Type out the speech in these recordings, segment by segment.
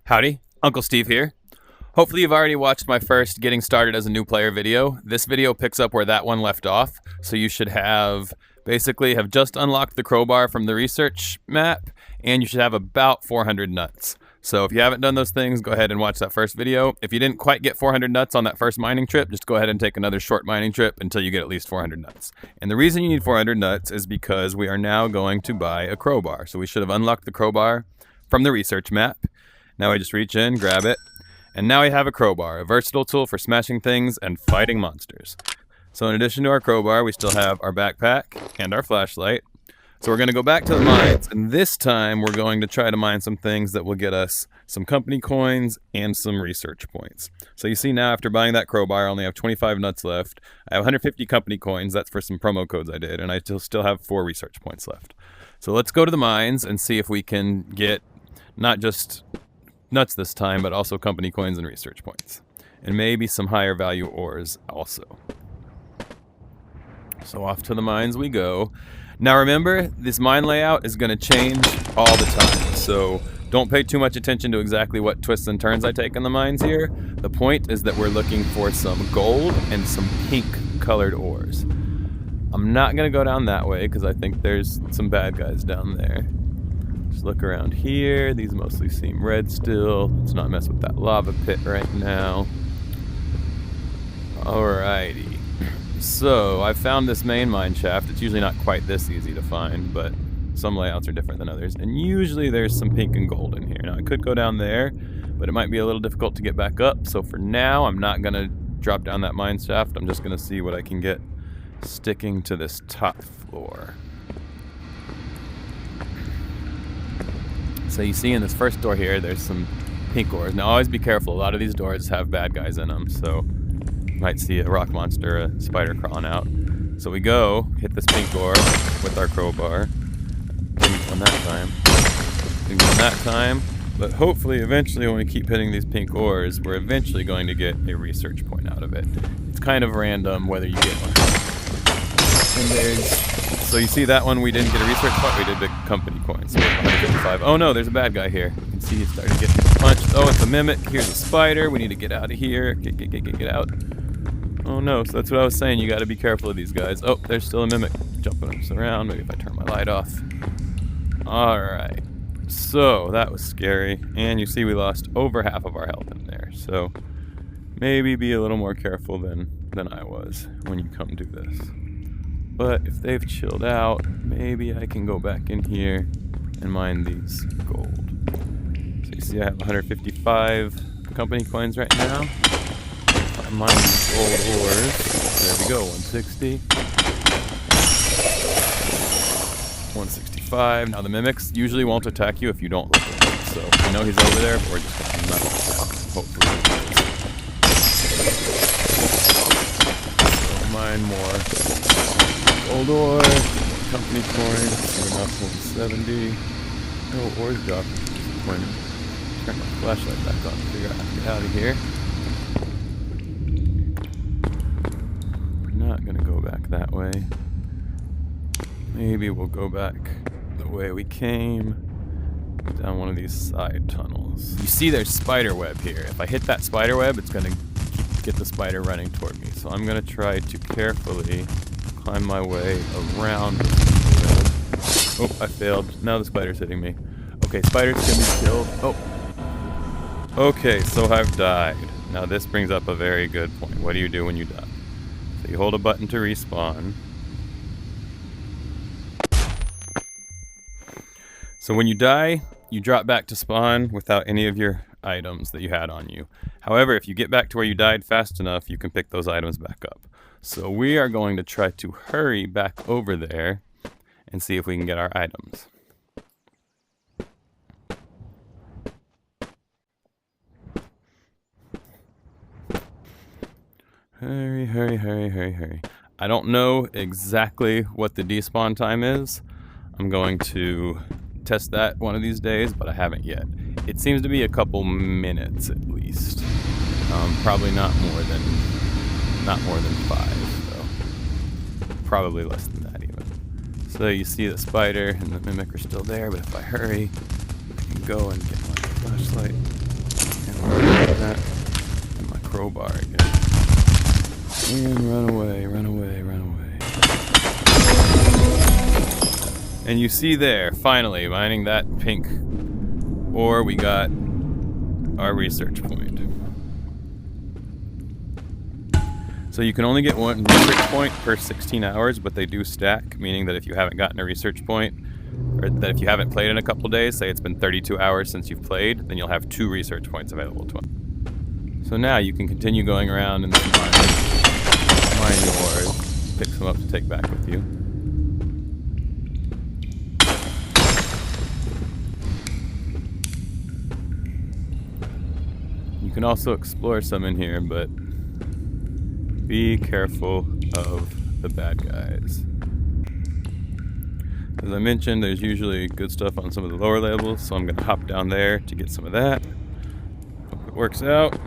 Howdy, Uncle Steve here. Hopefully you've already watched my first Getting Started as a New Player video. This video picks up where that one left off, so you should basically have just unlocked the crowbar from the research map, and you should have about 400 nuts. So if you haven't done those things, go ahead and watch that first video. If you didn't quite get 400 nuts on that first mining trip, just go ahead and take another short mining trip until you get at least 400 nuts. And the reason you need 400 nuts is because we are now going to buy a crowbar. So we should have unlocked the crowbar from the research map. Now I just reach in, grab it, and now I have a crowbar, a versatile tool for smashing things and fighting monsters. So in addition to our crowbar, we still have our backpack and our flashlight. So we're going to go back to the mines, and this time we're going to try to mine some things that will get us some company coins and some research points. So you see now, after buying that crowbar, I only have 25 nuts left. I have 150 company coins, that's for some promo codes I did, and I still have 4 research points left. So let's go to the mines and see if we can get not just nuts this time, but also company coins and research points. And maybe some higher value ores also. So off to the mines we go. Now remember, this mine layout is going to change all the time. So don't pay too much attention to exactly what twists and turns I take in the mines here. The point is that we're looking for some gold and some pink colored ores. I'm not going to go down that way because I think there's some bad guys down there. Just look around here. These mostly seem red still. Let's not mess with that lava pit right now. Alrighty. So I found this main mine shaft. It's usually not quite this easy to find, but some layouts are different than others. And usually there's some pink and gold in here. Now I could go down there, but it might be a little difficult to get back up. So for now, I'm not gonna drop down that mine shaft. I'm just gonna see what I can get sticking to this top floor. So you see in this first door here, there's some pink ores. Now always be careful, a lot of these doors have bad guys in them, so you might see a rock monster, a spider crawling out. So we go, hit this pink ore with our crowbar. Didn't go on that time. Didn't go on that time, but hopefully eventually when we keep hitting these pink ores, we're eventually going to get a research point out of it. It's kind of random whether you get one. And so you see that one, we didn't get a research point, we did the company coins. So we have 155. Oh no, there's a bad guy here. You can see he's starting to get punched. Oh, it's a mimic. Here's a spider. We need to get out of here. Get out. Oh no, so that's what I was saying. You got to be careful of these guys. Oh, there's still a mimic jumping us around. Maybe if I turn my light off. Alright. So that was scary. And you see we lost over half of our health in there. So maybe be a little more careful than I was when you come do this. But if they've chilled out, maybe I can go back in here and mine these gold. So you see I have 155 company coins right now. I mine these gold ores. There we go, 160. 165. Now the mimics usually won't attack you if you don't look at them. So I know he's over there, but we're just going to knock him down. Hopefully. So mine more. Gold ore, company coin, we're up 170. Oh, ore's dropping. Disappointing. Turn my flashlight back on to figure out how to get out of here. We're not gonna go back that way. Maybe we'll go back the way we came, down one of these side tunnels. You see there's spider web here. If I hit that spider web, it's gonna get the spider running toward me. So I'm gonna try to carefully climb my way around. Oh, I failed. Now the spider's hitting me. Okay, spiders can be killed. Oh. Okay, so I've died. Now this brings up a very good point. What do you do when you die? So you hold a button to respawn. So when you die, you drop back to spawn without any of your items that you had on you. However, if you get back to where you died fast enough, you can pick those items back up. So we are going to try to hurry back over there and see if we can get our items. Hurry, hurry, hurry, hurry, hurry. I don't know exactly what the despawn time is. I'm going to test that one of these days, but I haven't yet. It seems to be a couple minutes at least. Probably not more than 5, though. Probably less than that even. So you see the spider and the mimic are still there, but if I hurry, I can go and get my flashlight. That. And my crowbar again. And run away, run away, run away. And you see there, finally, mining that pink ore, we got our research point. So you can only get one research point per 16 hours, but they do stack, meaning that if you haven't gotten a research point, or that if you haven't played in a couple days, say it's been 32 hours since you've played, then you'll have 2 research points available to you. So now you can continue going around and mine the ores, pick some up to take back with you. You can also explore some in here, but be careful of the bad guys. As I mentioned, there's usually good stuff on some of the lower levels, so I'm going to hop down there to get some of that. Hope it works out.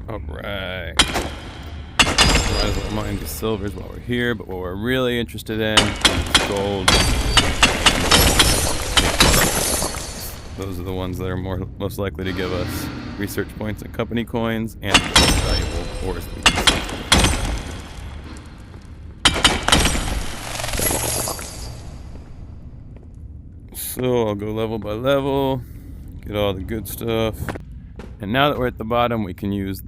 Alright. Might as well mine the silvers while we're here, but what we're really interested in is gold. Those are the ones that are most likely to give us research points and company coins and valuable ores. So I'll go level by level, get all the good stuff. And now that we're at the bottom, we can use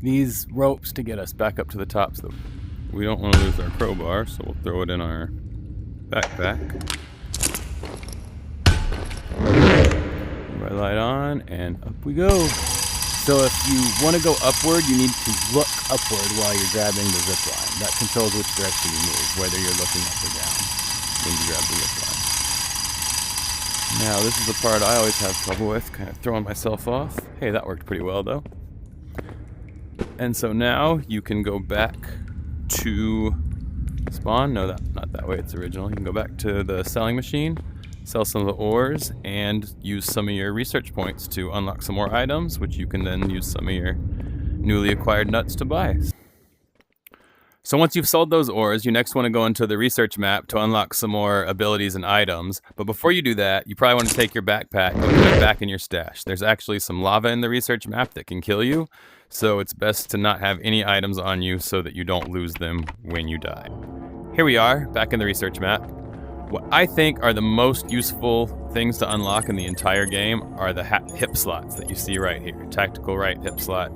these ropes to get us back up to the top. So we don't want to lose our crowbar, so we'll throw it in our backpack. Red light on, and up we go. So if you want to go upward, you need to look upward while you're grabbing the zip line. That controls which direction you move, whether you're looking up or down when you grab the zip line. Now, this is the part I always have trouble with, kind of throwing myself off. Hey, that worked pretty well, though. And so now you can go back to spawn. No, not that way, it's original. You can go back to the selling machine, sell some of the ores, and use some of your research points to unlock some more items, which you can then use some of your newly acquired nuts to buy. So once you've sold those ores, you next want to go into the research map to unlock some more abilities and items. But before you do that, you probably want to take your backpack and put it back in your stash. There's actually some lava in the research map that can kill you, so it's best to not have any items on you so that you don't lose them when you die. Here we are, back in the research map. What I think are the most useful things to unlock in the entire game are the hip slots that you see right here. Tactical right hip slot,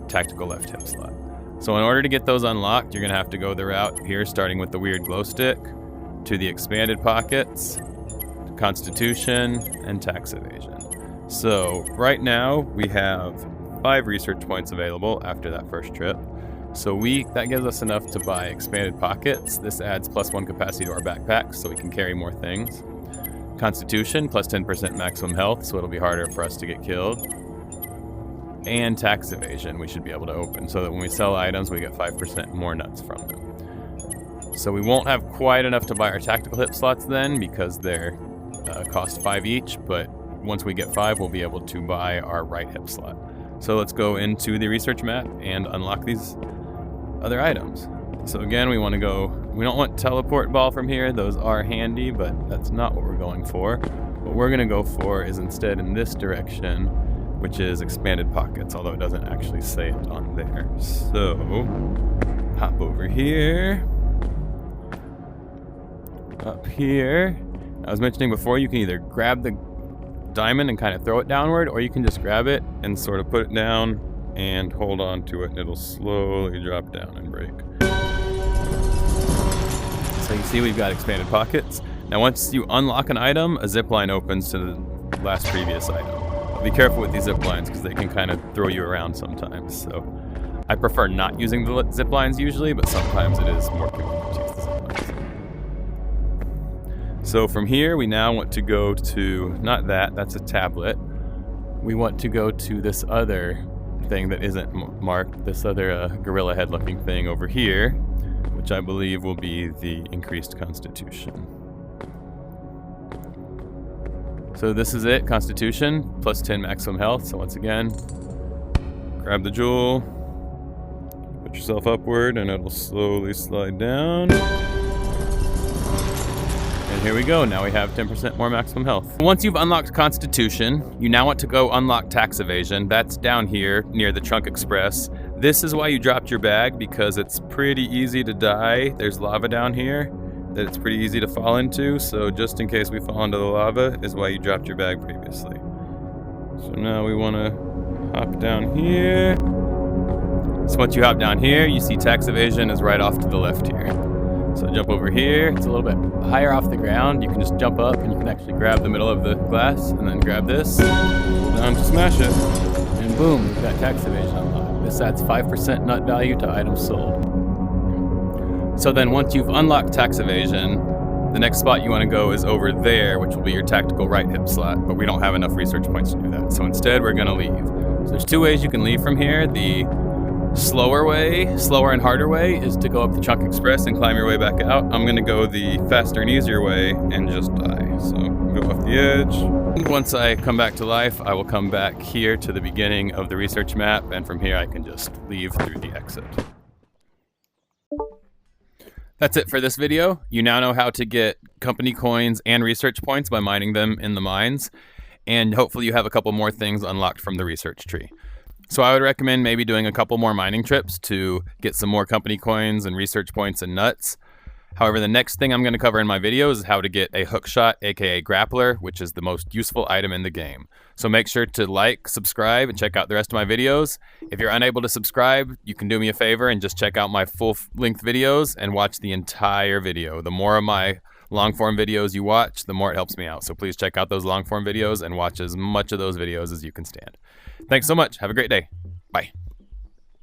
tactical left hip slot. So in order to get those unlocked, you're going to have to go the route here, starting with the weird glow stick, to the expanded pockets, constitution, and tax evasion. So right now we have 5 research points available after that first trip. So that gives us enough to buy expanded pockets. This adds +1 capacity to our backpacks, so we can carry more things. Constitution, plus 10% maximum health, so it'll be harder for us to get killed. And tax evasion we should be able to open, so that when we sell items, we get 5% more nuts from them. So we won't have quite enough to buy our tactical hip slots then, because they're cost 5 each, but once we get 5, we'll be able to buy our right hip slot. So let's go into the research map and unlock these other items. So again, we don't want teleport ball from here. Those are handy, but that's not what we're going for. What we're gonna go for is instead in this direction, which is expanded pockets, although it doesn't actually say it on there. So, hop over here. Up here. I was mentioning before, you can either grab the diamond and kind of throw it downward, or you can just grab it and sort of put it down and hold on to it, and it'll slowly drop down and break. So you see we've got expanded pockets. Now once you unlock an item, a zip line opens to the last previous item. Be careful with these zip lines because they can kind of throw you around sometimes. So I prefer not using the zip lines usually, but sometimes it is more convenient to use the zip lines. So from here, we now want to go to, that's a tablet. We want to go to this other thing that isn't marked, this other gorilla head looking thing over here, which I believe will be the increased constitution. So this is it, constitution, plus 10 maximum health. So once again, grab the jewel, put yourself upward, and it'll slowly slide down. As here we go. Now we have 10% more maximum health. Once you've unlocked Constitution, you now want to go unlock Tax Evasion. That's down here near the Trunk Express. This is why you dropped your bag, because it's pretty easy to die. There's lava down here that it's pretty easy to fall into. So just in case we fall into the lava is why you dropped your bag previously. So now we want to hop down here. So once you hop down here, you see Tax Evasion is right off to the left here. So jump over here. It's a little bit higher off the ground. You can just jump up and you can actually grab the middle of the glass and then grab this, pull down to smash it, and boom, you've got Tax Evasion unlocked. This adds 5% nut value to items sold. So then once you've unlocked Tax Evasion, the next spot you want to go is over there, which will be your tactical right hip slot, but we don't have enough research points to do that. So instead, we're going to leave. So there's two ways you can leave from here. The slower and harder way is to go up the Trunk Express and climb your way back out. I'm going to go the faster and easier way and just die. So go off the edge. Once I come back to life, I will come back here to the beginning of the research map, and from here I can just leave through the exit. That's it for this video. You now know how to get company coins and research points by mining them in the mines, and hopefully you have a couple more things unlocked from the research tree. So I would recommend maybe doing a couple more mining trips to get some more company coins and research points and nuts. However, the next thing I'm going to cover in my video is how to get a hookshot, aka grappler, which is the most useful item in the game. So make sure to like, subscribe, and check out the rest of my videos. If you're unable to subscribe, you can do me a favor and just check out my full-length videos and watch the entire video. The more of my long-form videos you watch, the more it helps me out. So please check out those long-form videos and watch as much of those videos as you can stand. Thanks so much. Have a great day. Bye.